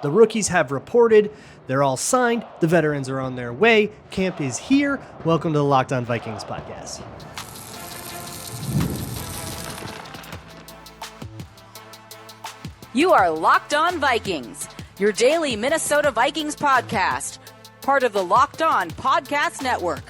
The rookies have reported. They're all signed. The veterans are on their way. Camp is here. Welcome to the Locked On Vikings podcast. You are Locked On Vikings, your daily Minnesota Vikings podcast, part of the Locked On Podcast Network,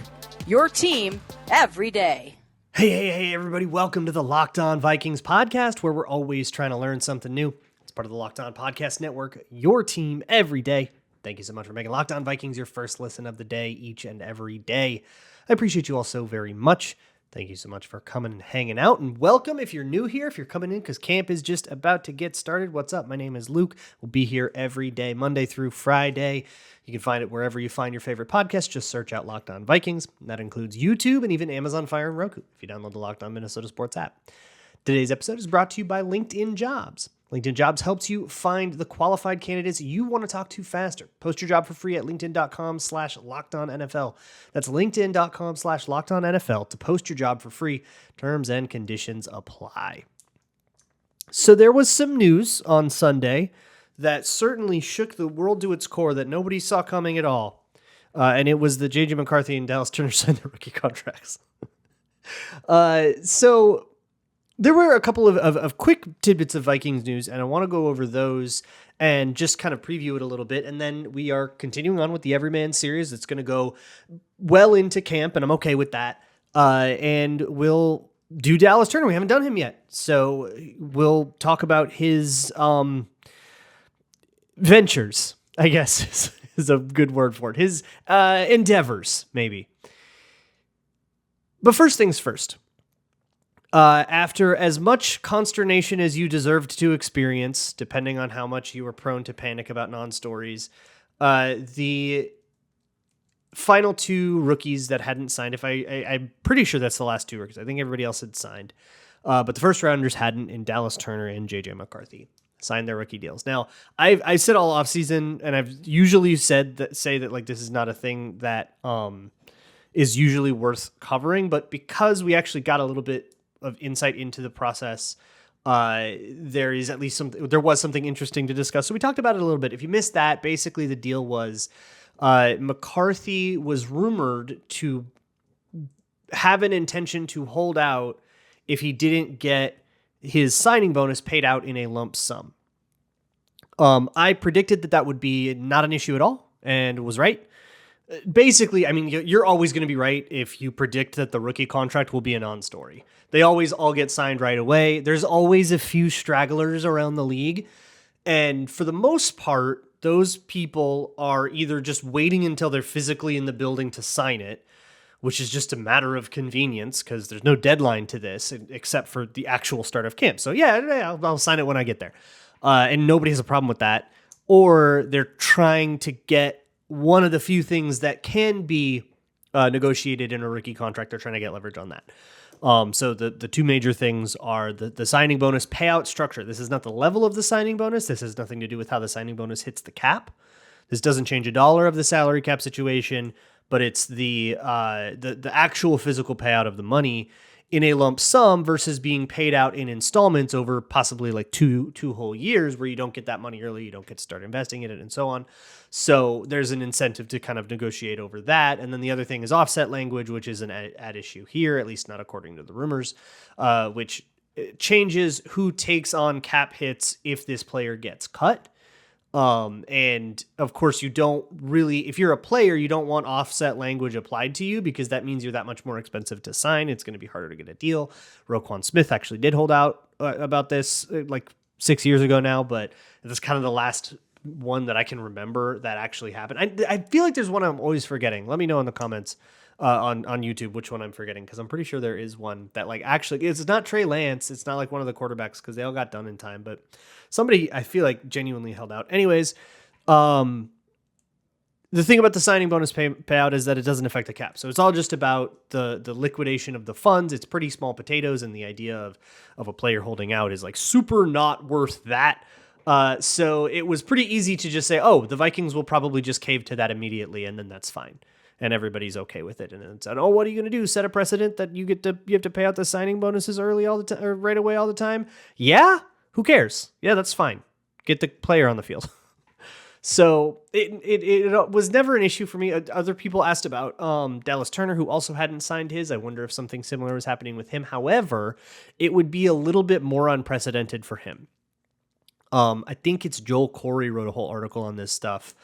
your team every day. Hey, everybody. Welcome to the Locked On Vikings podcast, where we're always trying to learn something new. It's part of the Locked On Podcast Network, your team every day. Thank you so much for making Locked On Vikings your first listen of the day each and every day. I appreciate you all so very much. Thank you so much for coming and hanging out, and welcome if you're new here, if you're coming in because camp is just about to get started. What's up? My name is Luke. We'll be here every day, Monday through Friday. You can find it wherever you find your favorite podcast. Just search out Locked On Vikings. That includes YouTube and even Amazon Fire and Roku if you download the Locked On Minnesota Sports app. Today's episode is brought to you by LinkedIn Jobs. LinkedIn Jobs helps you find the qualified candidates you want to talk to faster. Post your job for free at linkedin.com/LockedOnNFL. That's linkedin.com/LockedOnNFL to post your job for free. Terms and conditions apply. So there was some news on Sunday that certainly shook the world to its core that nobody saw coming at all. And it was that J.J. McCarthy and Dallas Turner signed their rookie contracts. So there were a couple of quick tidbits of Vikings news, and I want to go over those and just kind of preview it a little bit. And then we are continuing on with the Everyman series. It's going to go well into camp, and I'm okay with that. And we'll do Dallas Turner. We haven't done him yet. So we'll talk about his ventures, I guess is a good word for it. His endeavors, maybe. But first things first. After as much consternation as you deserved to experience, depending on how much you were prone to panic about non-stories, the final two rookies that hadn't signed, I'm pretty sure that's the last two rookies. I think everybody else had signed. But the first rounders hadn't, in Dallas Turner and J.J. McCarthy signed their rookie deals. Now, I said all offseason, and I've usually say that like this is not a thing that is usually worth covering, but because we actually got a little bit of insight into the process, there was something interesting to discuss. So we talked about it a little bit. If you missed that, basically the deal was McCarthy was rumored to have an intention to hold out if he didn't get his signing bonus paid out in a lump sum. I predicted that would be not an issue at all, and was right. Basically, I mean, you're always going to be right if you predict that the rookie contract will be a non-story. They always all get signed right away. There's always a few stragglers around the league. And for the most part, those people are either just waiting until they're physically in the building to sign it, which is just a matter of convenience because there's no deadline to this except for the actual start of camp. So yeah, I'll sign it when I get there. And nobody has a problem with that. Or they're trying to get one of the few things that can be negotiated in a rookie contract. They're trying to get leverage on that. So the two major things are the signing bonus payout structure. This is not the level of the signing bonus. This has nothing to do with how the signing bonus hits the cap. This doesn't change a dollar of the salary cap situation, but it's the actual physical payout of the money in a lump sum versus being paid out in installments over possibly like two whole years where you don't get that money early, you don't get to start investing in it, and so on. So there's an incentive to kind of negotiate over that. And then the other thing is offset language, which is an at issue here, at least not according to the rumors, which changes who takes on cap hits if this player gets cut. And of course you don't really, if you're a player, you don't want offset language applied to you because that means you're that much more expensive to sign. It's going to be harder to get a deal. Roquan Smith actually did hold out about this like 6 years ago now, but it's kind of the last one that I can remember that actually happened. I feel like there's one I'm always forgetting. Let me know in the comments on YouTube which one I'm forgetting, because I'm pretty sure there is one that like actually it's not Trey Lance. It's not like one of the quarterbacks because they all got done in time, but somebody I feel like genuinely held out. Anyways, the thing about the signing bonus payout is that it doesn't affect the cap. So it's all just about the liquidation of the funds. It's pretty small potatoes, and the idea of a player holding out is like super not worth that. So it was pretty easy to just say, oh, the Vikings will probably just cave to that immediately, and then that's fine. And everybody's okay with it. And it's, oh, what are you going to do? Set a precedent that you have to pay out the signing bonuses early all the time, or right away all the time? Yeah, who cares? Yeah, that's fine. Get the player on the field. So it was never an issue for me. Other people asked about Dallas Turner, who also hadn't signed his. I wonder if something similar was happening with him. However, it would be a little bit more unprecedented for him. I think it's Joel Corey wrote a whole article on this stuff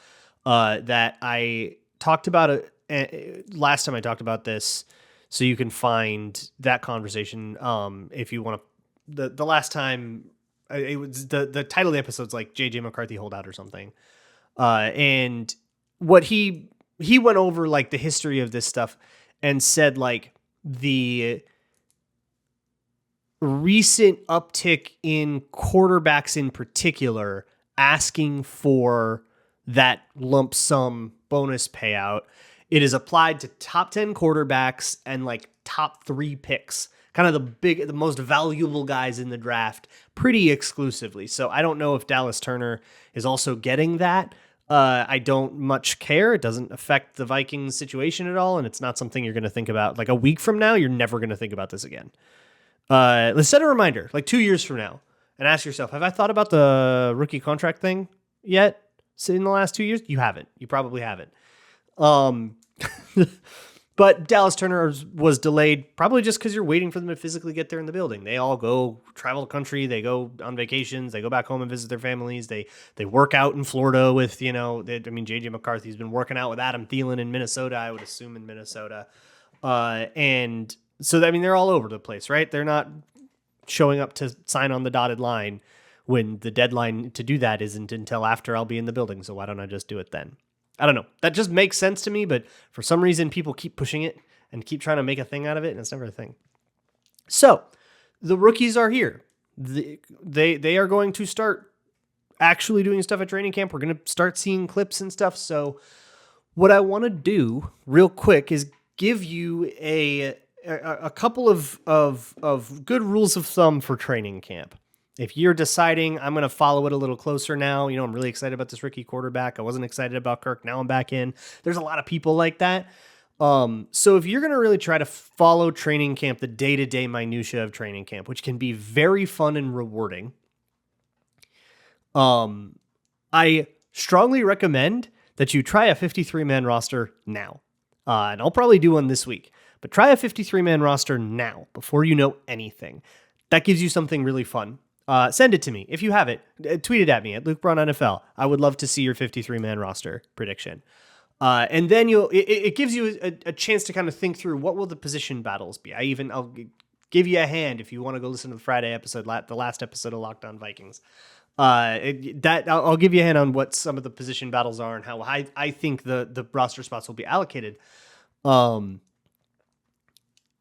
that I talked about last time I talked about this. So you can find that conversation if you want to. The last time it was the title of the episode's like JJ McCarthy holdout or something. And what he went over like the history of this stuff and said like the recent uptick in quarterbacks in particular asking for that lump sum bonus payout. It is applied to top 10 quarterbacks and like top 3 picks, kind of the most valuable guys in the draft pretty exclusively. So I don't know if Dallas Turner is also getting that. I don't much care. It doesn't affect the Vikings situation at all. And it's not something you're going to think about. Like a week from now, you're never going to think about this again. Let's set a reminder, like 2 years from now, and ask yourself, have I thought about the rookie contract thing yet in the last 2 years? You haven't. You probably haven't. But Dallas Turner was delayed probably just because you're waiting for them to physically get there in the building. They all go travel the country. They go on vacations. They go back home and visit their families. They work out in Florida with, JJ McCarthy's been working out with Adam Thielen in Minnesota, I would assume in Minnesota. And so, they're all over the place, right? They're not showing up to sign on the dotted line when the deadline to do that isn't until after I'll be in the building. So why don't I just do it then? I don't know. That just makes sense to me, but for some reason, people keep pushing it and keep trying to make a thing out of it, and it's never a thing. So the rookies are here. They are going to start actually doing stuff at training camp. We're going to start seeing clips and stuff. So what I want to do real quick is give you a couple of good rules of thumb for training camp. If you're deciding I'm going to follow it a little closer now, I'm really excited about this rookie quarterback. I wasn't excited about Kirk. Now I'm back in. There's a lot of people like that. So if you're going to really try to follow training camp, the day-to-day minutia of training camp, which can be very fun and rewarding, I strongly recommend that you try a 53-man roster now. And I'll probably do one this week. But try a 53-man roster now before you know anything. That gives you something really fun. Send it to me. If you have it, tweet it at me at Luke Braun NFL. I would love to see your 53-man roster prediction. And then it gives you a chance to kind of think through what will the position battles be. I'll give you a hand if you want to go listen to the Friday episode, the last episode of Locked On Vikings. I'll give you a hand on what some of the position battles are and how I think the roster spots will be allocated.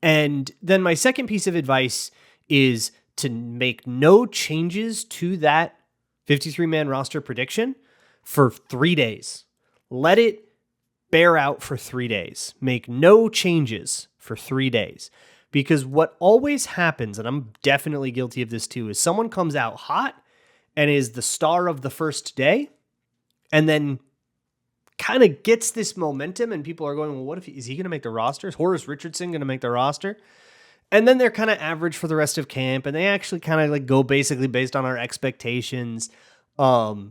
And then my second piece of advice is to make no changes to that 53-man roster prediction for 3 days. Let it bear out for 3 days. Make no changes for 3 days. Because what always happens, and I'm definitely guilty of this too, is someone comes out hot and is the star of the first day and then kind of gets this momentum and people are going, well, is he going to make the roster? Is Horace Richardson going to make the roster? And then they're kind of average for the rest of camp, and they actually kind of like go basically based on our expectations. But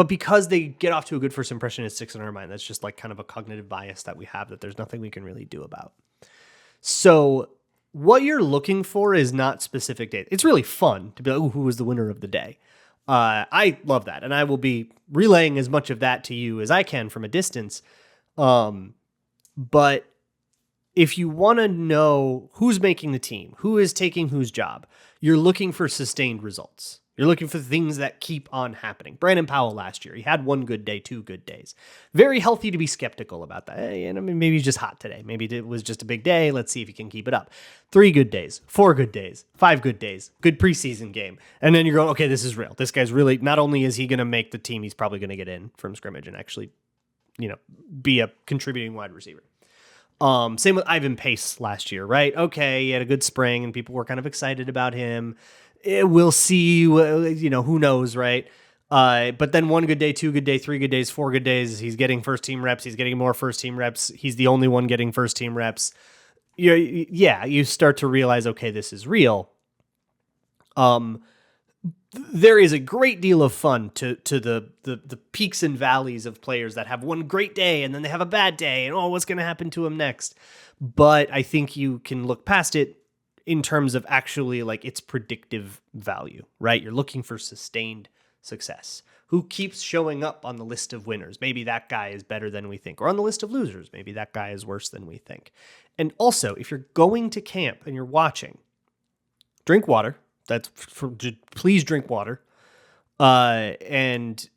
because they get off to a good first impression, it sticks in our mind. That's just like kind of a cognitive bias that we have that there's nothing we can really do about. So what you're looking for is not specific data. It's really fun to be like, who was the winner of the day? I love that, and I will be relaying as much of that to you as I can from a distance. But if you want to know who's making the team, who is taking whose job, you're looking for sustained results. You're looking for things that keep on happening. Brandon Powell last year, he had 1 good day, 2 good days. Very healthy to be skeptical about that. Maybe he's just hot today. Maybe it was just a big day. Let's see if he can keep it up. 3 good days, 4 good days, 5 good days, good preseason game. And then you're going, okay, this is real. This guy's really, not only is he going to make the team, he's probably going to get in from scrimmage and actually, be a contributing wide receiver. Same with Ivan Pace last year, right? Okay, he had a good spring and people were kind of excited about him. We'll see, who knows, right? But then 1 good day, 2 good day, 3 good days, 4 good days. He's getting first team reps. He's getting more first team reps. He's the only one getting first team reps. You start to realize, okay, this is real. there is a great deal of fun to the peaks and valleys of players that have one great day and then they have a bad day and, oh, what's going to happen to them next? But I think you can look past it in terms of actually like its predictive value, right? You're looking for sustained success. Who keeps showing up on the list of winners? Maybe that guy is better than we think. Or on the list of losers, maybe that guy is worse than we think. And also, if you're going to camp and you're watching, drink water. Please drink water. But if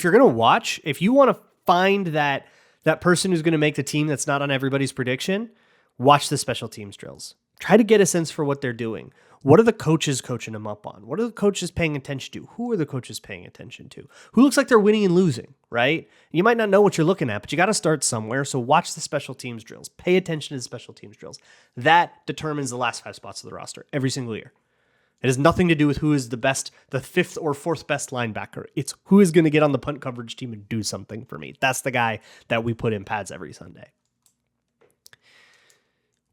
you're gonna watch, if you want to find that person who's going to make the team that's not on everybody's prediction, watch the special teams drills. Try to get a sense for what they're doing. What are the coaches coaching them up on? What are the coaches paying attention to? Who are the coaches paying attention to? Who looks like they're winning and losing, right? You might not know what you're looking at, but you got to start somewhere. So watch the special teams drills. Pay attention to the special teams drills. That determines the last 5 spots of the roster every single year. It has nothing to do with who is the 5th or 4th best linebacker. It's who is going to get on the punt coverage team and do something for me. That's the guy that we put in pads every Sunday.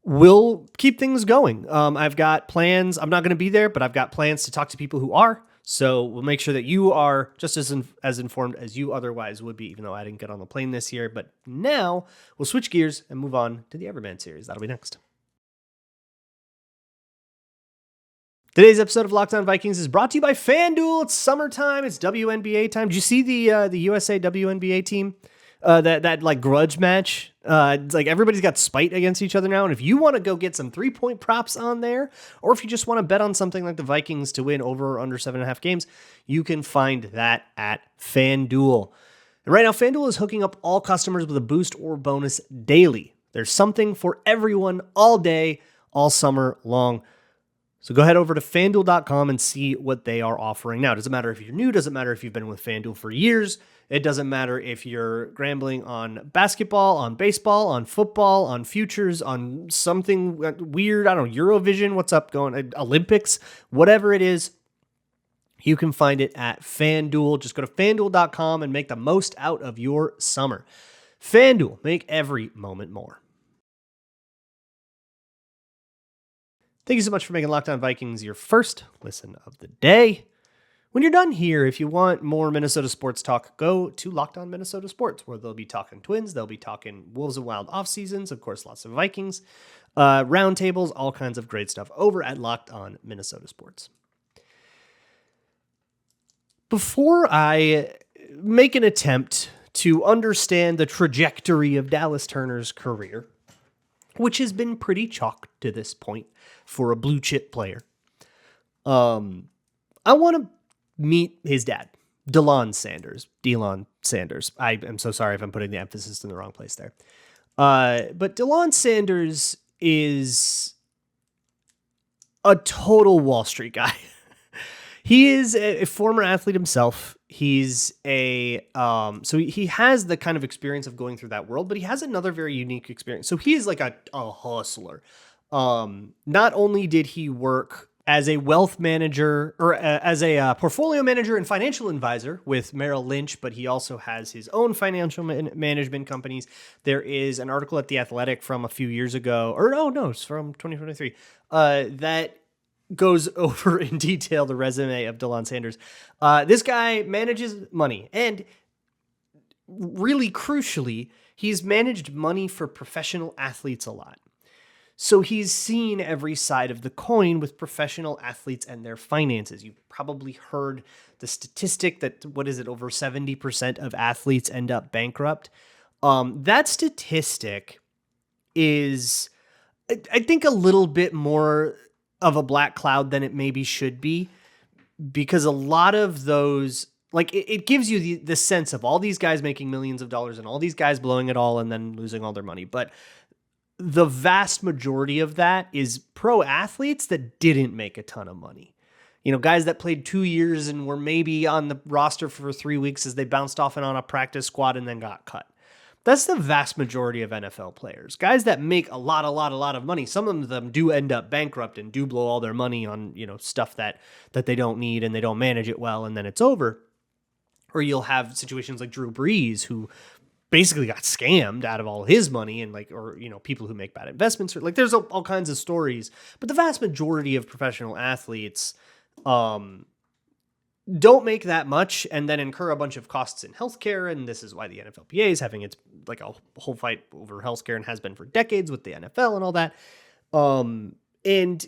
We'll keep things going. I've got plans. I'm not going to be there, but I've got plans to talk to people who are. So we'll make sure that you are just as informed as you otherwise would be, even though I didn't get on the plane this year. But now we'll switch gears and move on to the Everman series. That'll be next. Today's episode of Locked On Vikings is brought to you by FanDuel. It's summertime. It's WNBA time. Did you see the USA WNBA team? That like grudge match. It's like everybody's got spite against each other now. And if you want to go get some 3-point props on there, or if you just want to bet on something like the Vikings to win over or under 7.5 games, you can find that at FanDuel. And right now, FanDuel is hooking up all customers with a boost or bonus daily. There's something for everyone all day, all summer long. So go head over to FanDuel.com and see what they are offering now. Doesn't matter if you're new, doesn't matter if you've been with FanDuel for years. It doesn't matter if you're gambling on basketball, on baseball, on football, on futures, on something weird, I don't know, Eurovision, what's up going, Olympics, whatever it is, you can find it at FanDuel. Just go to FanDuel.com and make the most out of your summer. FanDuel, make every moment more. Thank you so much for making Locked On Vikings your first listen of the day. When you're done here, if you want more Minnesota sports talk, go to Locked On Minnesota Sports, where they'll be talking Twins, they'll be talking Wolves and Wild off seasons, of course, lots of Vikings, roundtables, all kinds of great stuff over at Locked On Minnesota Sports. Before I make an attempt to understand the trajectory of Dallas Turner's career, which has been pretty chalk to this point for a blue chip player, I want to meet his dad, Delon Sanders. I am so sorry if I'm putting the emphasis in the wrong place there. But Delon Sanders is a total Wall Street guy. He is a former athlete himself. He's so he has the kind of experience of going through that world, but he has another very unique experience. So he is like a hustler. Not only did he work as a wealth manager or as a portfolio manager and financial advisor with Merrill Lynch, but he also has his own financial management companies. There is an article at The Athletic from a few years ago, it's from 2023, that goes over in detail the resume of Delon Sanders. This guy manages money, and really crucially, he's managed money for professional athletes a lot. So he's seen every side of the coin with professional athletes and their finances. You've probably heard the statistic that, over 70% of athletes end up bankrupt. That statistic is, I think, a little bit more of a black cloud than it maybe should be, because a lot of those, like, it gives you the sense of all these guys making millions of dollars and all these guys blowing it all and then losing all their money. But the vast majority of that is pro athletes that didn't make a ton of money. You know, guys that played 2 years and were maybe on the roster for 3 weeks as they bounced off and on a practice squad and then got cut. That's the vast majority of NFL players. Guys that make a lot of money. Some of them do end up bankrupt and do blow all their money on, stuff that they don't need and they don't manage it well, and then it's over. Or you'll have situations like Drew Brees, who basically got scammed out of all his money, and people who make bad investments. There's all kinds of stories, but the vast majority of professional athletes, don't make that much and then incur a bunch of costs in healthcare. And this is why the NFLPA is having its like a whole fight over healthcare and has been for decades with the NFL and all that. And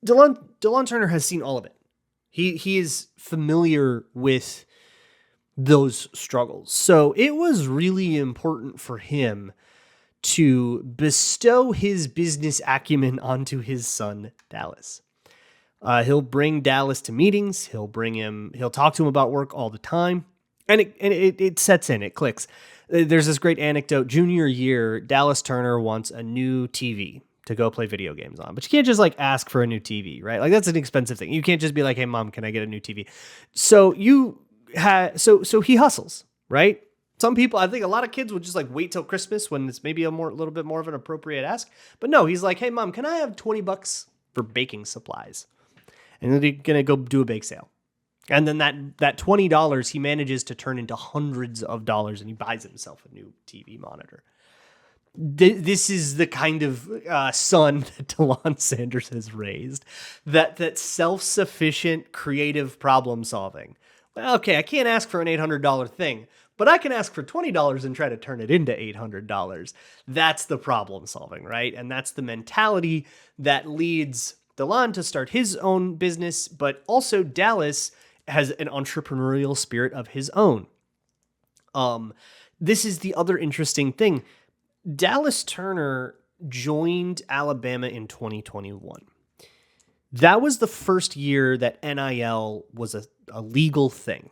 DeLon Turner has seen all of it. He is familiar with those struggles. So it was really important for him to bestow his business acumen onto his son, Dallas. He'll bring Dallas to meetings. He'll talk to him about work all the time. And it sets in, it clicks. There's this great anecdote. Junior year, Dallas Turner wants a new TV to go play video games on. But you can't just like ask for a new TV, right? Like that's an expensive thing. You can't just be like, "Hey mom, can I get a new TV?" So so he hustles, right? Some people, I think a lot of kids would just like wait till Christmas when it's maybe little bit more of an appropriate ask. But no, he's like, "Hey mom, can I have $20 for baking supplies?" And then he's going to go do a bake sale. And then that $20 he manages to turn into hundreds of dollars, and he buys himself a new TV monitor. This is the kind of son that DeLon Sanders has raised. That self-sufficient, creative problem solving. Well, okay, I can't ask for an $800 thing, but I can ask for $20 and try to turn it into $800. That's the problem solving, right? And that's the mentality that leads DeLon to start his own business, but also Dallas has an entrepreneurial spirit of his own. This is the other interesting thing. Dallas Turner joined Alabama in 2021. That was the first year that NIL was a legal thing.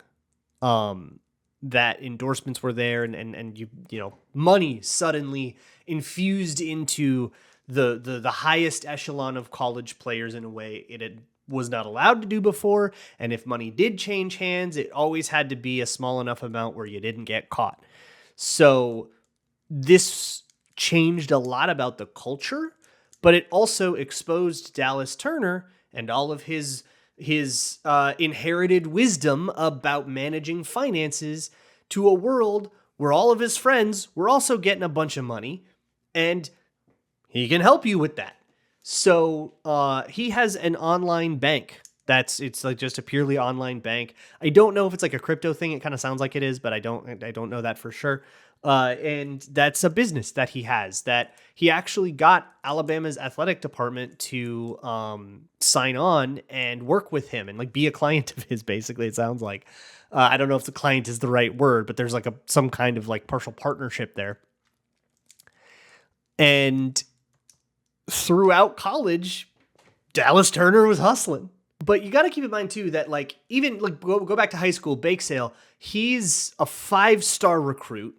That endorsements were there and you know, money suddenly infused into the highest echelon of college players in a way it was not allowed to do before. And if money did change hands, it always had to be a small enough amount where you didn't get caught. So this changed a lot about the culture, but it also exposed Dallas Turner and all of his inherited wisdom about managing finances to a world where all of his friends were also getting a bunch of money, and he can help you with that. So he has an online bank. It's like just a purely online bank. I don't know if it's like a crypto thing. It kind of sounds like it is, but I don't know that for sure. And that's a business that he has, that he actually got Alabama's athletic department to sign on and work with him and like be a client of his, basically, it sounds like. I don't know if the client is the right word, but there's like some kind of like partial partnership there. And throughout college, Dallas Turner was hustling. But you got to keep in mind too that like even like go back to high school, bake sale. He's a 5-star recruit.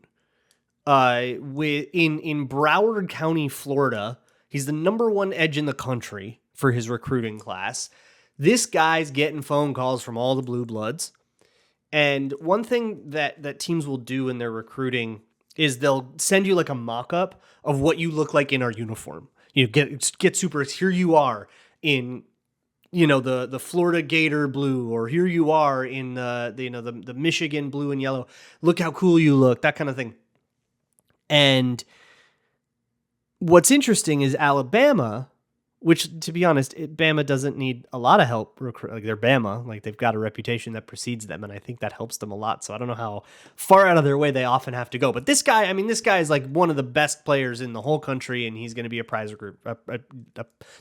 In Broward County, Florida. He's the number 1 edge in the country for his recruiting class. This guy's getting phone calls from all the blue bloods. And one thing that teams will do in their recruiting is they'll send you like a mock-up of what you look like in our uniform. You get super, here you are in, you know, the Florida Gator blue, or here you are in the Michigan blue and yellow. Look how cool you look, that kind of thing. And what's interesting is Alabama, which, to be honest, Bama doesn't need a lot of help. Like, they're Bama, like they've got a reputation that precedes them, and I think that helps them a lot. So I don't know how far out of their way they often have to go. But this guy is like one of the best players in the whole country, and he's going to be a prize recruit,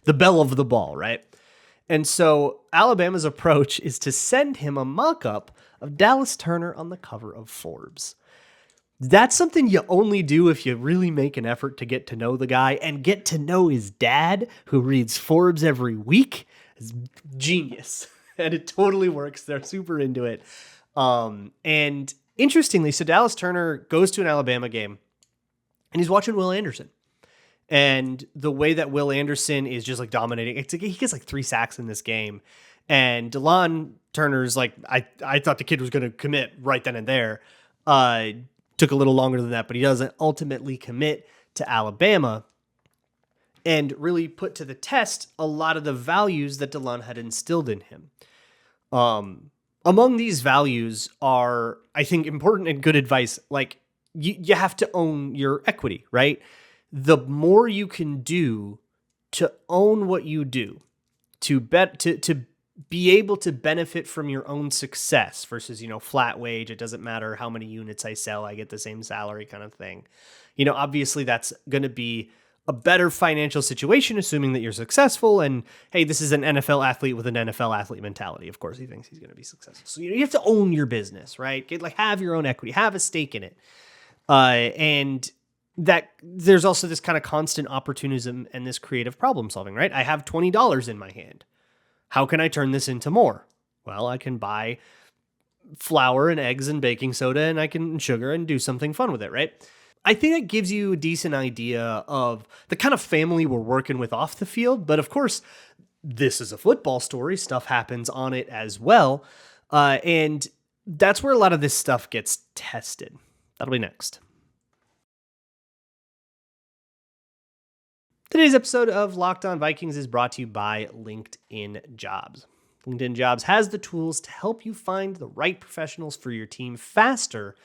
the belle of the ball, right? And so Alabama's approach is to send him a mock-up of Dallas Turner on the cover of Forbes. That's something you only do if you really make an effort to get to know the guy and get to know his dad, who reads Forbes every week. It's genius. And it totally works. They're super into it. And interestingly, so Dallas Turner goes to an Alabama game and he's watching Will Anderson. And the way that Will Anderson is just like dominating, he gets like 3 sacks in this game. And DeLon Turner's like, I thought the kid was going to commit right then and there. Took a little longer than that, but he doesn't ultimately commit to Alabama and really put to the test a lot of the values that DeLon had instilled in him. Among these values are, I think, important and good advice. Like you have to own your equity, right? The more you can do to own what you do, to be able to benefit from your own success versus, flat wage. It doesn't matter how many units I sell, I get the same salary kind of thing. Obviously that's going to be a better financial situation, assuming that you're successful. And hey, this is an NFL athlete with an NFL athlete mentality. Of course, he thinks he's going to be successful. So you have to own your business, right? Have your own equity, have a stake in it. And that there's also this kind of constant opportunism and this creative problem solving, right? I have $20 in my hand. How can I turn this into more? Well, I can buy flour and eggs and baking soda and sugar and do something fun with it, right? I think that gives you a decent idea of the kind of family we're working with off the field. But of course, this is a football story. Stuff happens on it as well. And that's where a lot of this stuff gets tested. That'll be next. Today's episode of Locked On Vikings is brought to you by LinkedIn Jobs. LinkedIn Jobs has the tools to help you find the right professionals for your team faster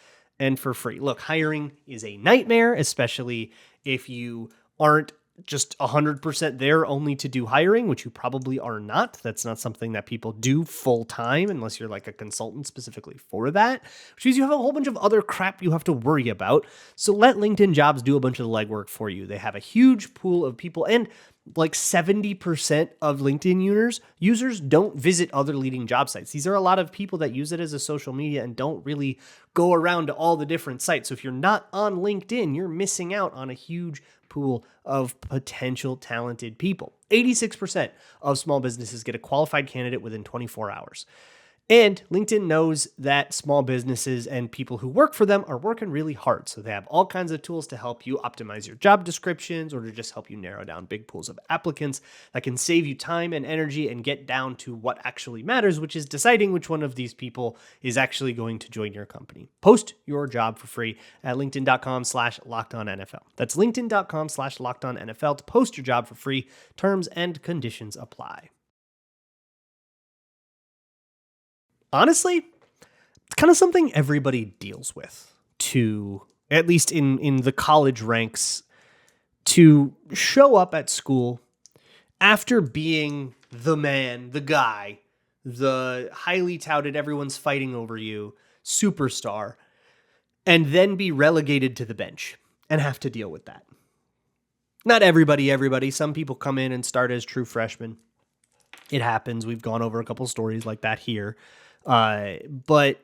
and for free. Look, hiring is a nightmare, especially if you aren't just 100% there only to do hiring, which you probably are not. That's not something that people do full time unless you're like a consultant specifically for that, which means you have a whole bunch of other crap you have to worry about. So let LinkedIn Jobs do a bunch of the legwork for you. They have a huge pool of people, and like 70% of LinkedIn users don't visit other leading job sites. These are a lot of people that use it as a social media and don't really go around to all the different sites. So if you're not on LinkedIn, you're missing out on a huge pool of potential talented people. 86% of small businesses get a qualified candidate within 24 hours. And LinkedIn knows that small businesses and people who work for them are working really hard. So they have all kinds of tools to help you optimize your job descriptions or to just help you narrow down big pools of applicants that can save you time and energy and get down to what actually matters, which is deciding which one of these people is actually going to join your company. Post your job for free at linkedin.com/lockedonnfl. That's linkedin.com/lockedonnfl to post your job for free. Terms and conditions apply. Honestly, it's kind of something everybody deals with, to at least in the college ranks, to show up at school after being the man, the guy, the highly touted, everyone's fighting over you, superstar, and then be relegated to the bench and have to deal with that. Not everybody. Some people come in and start as true freshmen. It happens. We've gone over a couple stories like that here. But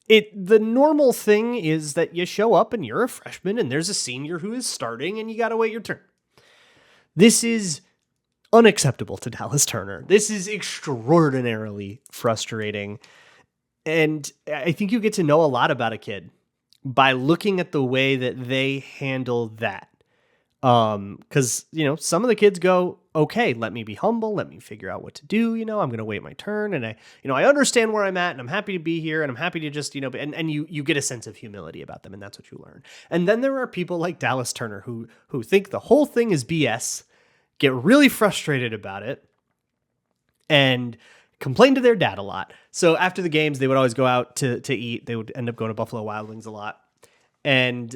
the normal thing is that you show up and you're a freshman and there's a senior who is starting and you got to wait your turn. This is unacceptable to Dallas Turner. This is extraordinarily frustrating. And I think you get to know a lot about a kid by looking at the way that they handle that. Cause some of the kids go, okay, let me be humble. Let me figure out what to do. I'm going to wait my turn. And I understand where I'm at and I'm happy to be here and I'm happy to just, and you get a sense of humility about them and that's what you learn. And then there are people like Dallas Turner who think the whole thing is BS, get really frustrated about it and complain to their dad a lot. So after the games, they would always go out to eat. They would end up going to Buffalo Wild Wings a lot. And,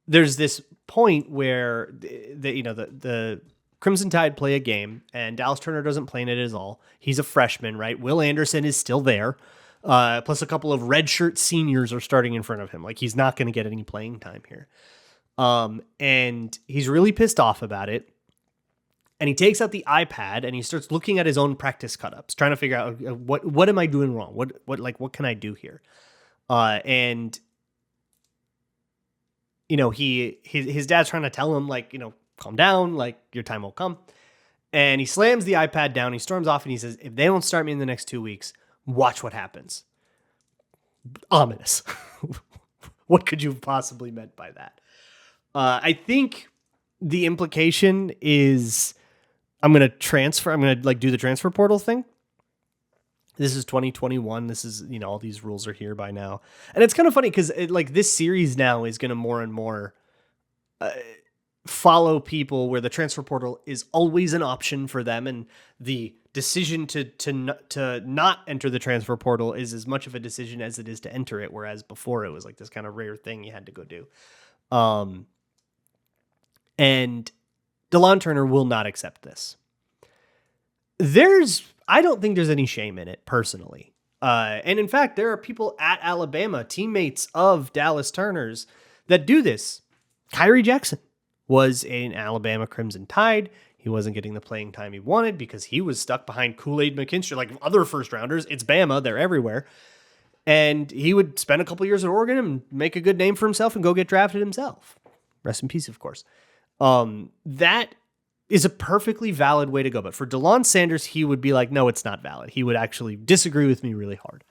there's this point where the Crimson Tide play a game and Dallas Turner doesn't play in it at all. He's a freshman, right? Will Anderson is still there. Plus a couple of redshirt seniors are starting in front of him. Like he's not going to get any playing time here. And he's really pissed off about it. And he takes out the iPad and he starts looking at his own practice cut-ups, trying to figure out what am I doing wrong? What can I do here? And his dad's trying to tell him, calm down, your time will come. And he slams the iPad down. He storms off and he says, if they don't start me in the next 2 weeks, watch what happens. Ominous. What could you have possibly meant by that? I think the implication is I'm going to do the transfer portal thing. This is 2021. This is, all these rules are here by now. And it's kind of funny because this series now is going to more and more follow people where the transfer portal is always an option for them. And the decision to not enter the transfer portal is as much of a decision as it is to enter it. Whereas before it was like this kind of rare thing you had to go do. And DeLon Turner will not accept this. There's, I don't think there's any shame in it personally. And in fact, there are people at Alabama, teammates of Dallas Turner's, that do this. Kyrie Jackson was an Alabama Crimson Tide. He wasn't getting the playing time he wanted because he was stuck behind Kool-Aid McKinstry like other first rounders. It's Bama. They're everywhere. And he would spend a couple years at Oregon and make a good name for himself and go get drafted himself. Rest in peace, of course. That is a perfectly valid way to go. But for DeLon Sanders, he would be like, no, it's not valid. He would actually disagree with me really hard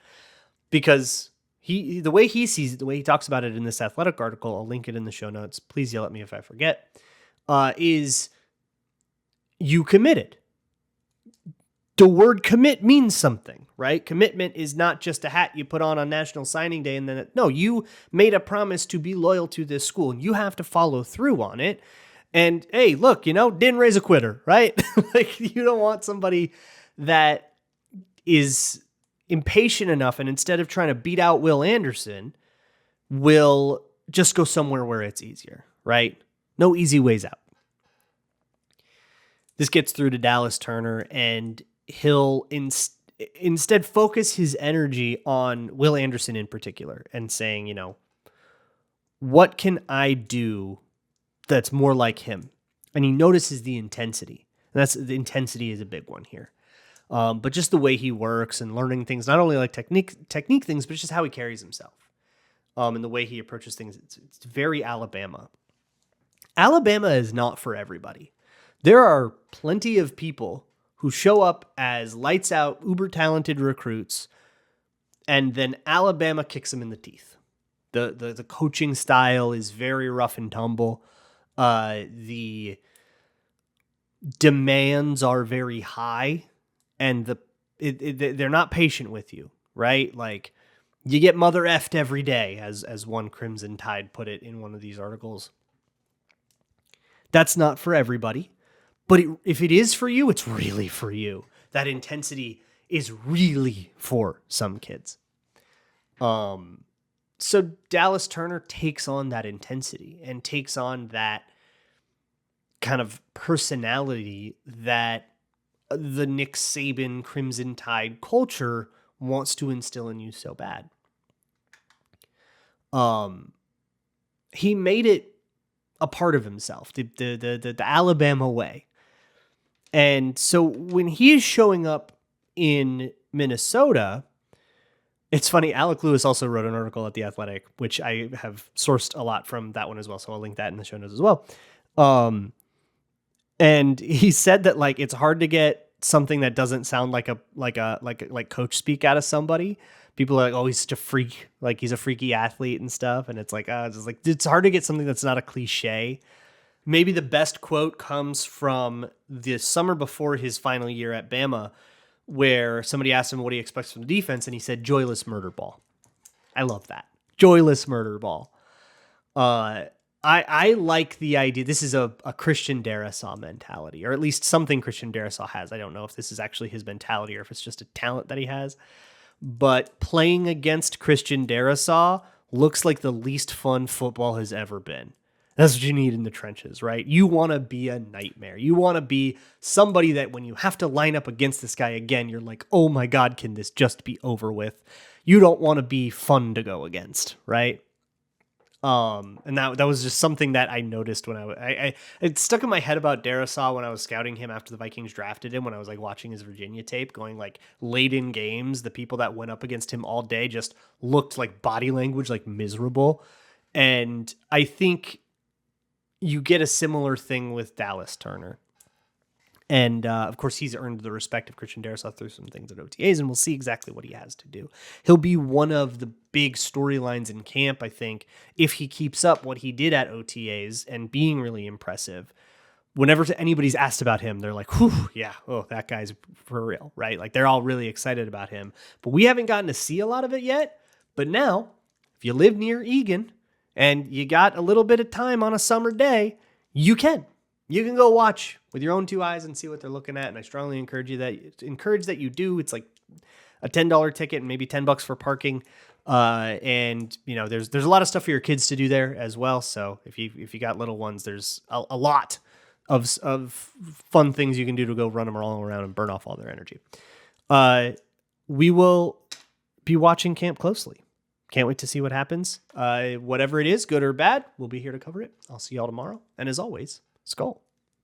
because the way he sees it, the way he talks about it in this Athletic article, I'll link it in the show notes. Please yell at me if I forget, is you committed. The word commit means something, right? Commitment is not just a hat you put on National Signing Day and then, no, you made a promise to be loyal to this school and you have to follow through on it. And hey, look, didn't raise a quitter, right? Like you don't want somebody that is impatient enough and instead of trying to beat out Will Anderson, will just go somewhere where it's easier, right? No easy ways out. This gets through to Dallas Turner and he'll instead focus his energy on Will Anderson in particular and saying, what can I do that's more like him? And he notices the intensity. And the intensity is a big one here. But just the way he works and learning things, not only like technique things, but just how he carries himself. And the way he approaches things, it's very Alabama. Alabama is not for everybody. There are plenty of people who show up as lights out, uber talented recruits, and then Alabama kicks them in the teeth. The coaching style is very rough and tumble. The demands are very high, and they're not patient with you, right? Like you get mother effed every day, as one Crimson Tide put it in one of these articles. That's not for everybody. But if it is for you, it's really for you. That intensity is really for some kids. So Dallas Turner takes on that intensity and takes on that kind of personality that the Nick Saban Crimson Tide culture wants to instill in you so bad. He made it a part of himself, the Alabama way. And so when he is showing up in Minnesota, it's funny, Alec Lewis also wrote an article at The Athletic, which I have sourced a lot from that one as well. So I'll link that in the show notes as well. And he said that like, it's hard to get something that doesn't sound like coach speak out of somebody. People are like, oh, he's such a freak. Like he's a freaky athlete and stuff. And it's like, it's hard to get something that's not a cliche. Maybe the best quote comes from the summer before his final year at Bama, where somebody asked him what he expects from the defense, and he said, joyless murder ball. I love that. Joyless murder ball. I like the idea. This is a Christian Darrisaw mentality, or at least something Christian Darrisaw has. I don't know if this is actually his mentality or if it's just a talent that he has. But playing against Christian Darrisaw looks like the least fun football has ever been. That's what you need in the trenches, right? You want to be a nightmare. You want to be somebody that when you have to line up against this guy again, you're like, oh my God, can this just be over with? You don't want to be fun to go against, right? And that was just something that I noticed when it stuck in my head about Darrisaw when I was scouting him after the Vikings drafted him, when I was like watching his Virginia tape, going like late in games, the people that went up against him all day just looked like body language, like miserable. And I think you get a similar thing with Dallas Turner. And, of course, he's earned the respect of Christian Darrisaw through some things at OTAs, and we'll see exactly what he has to do. He'll be one of the big storylines in camp, I think, if he keeps up what he did at OTAs and being really impressive. Whenever anybody's asked about him, they're like, whew, yeah, oh, that guy's for real, right? Like, they're all really excited about him. But we haven't gotten to see a lot of it yet. But now, if you live near Eagan and you got a little bit of time on a summer day, you can. You can go watch with your own two eyes and see what they're looking at. And I strongly encourage that you do. It's like a $10 ticket and maybe $10 for parking. And you know, there's a lot of stuff for your kids to do there as well. So if you got little ones, there's a lot of fun things you can do to go run them all around and burn off all their energy. We will be watching camp closely. Can't wait to see what happens. Whatever it is, good or bad, we'll be here to cover it. I'll see y'all tomorrow. And as always, Skol.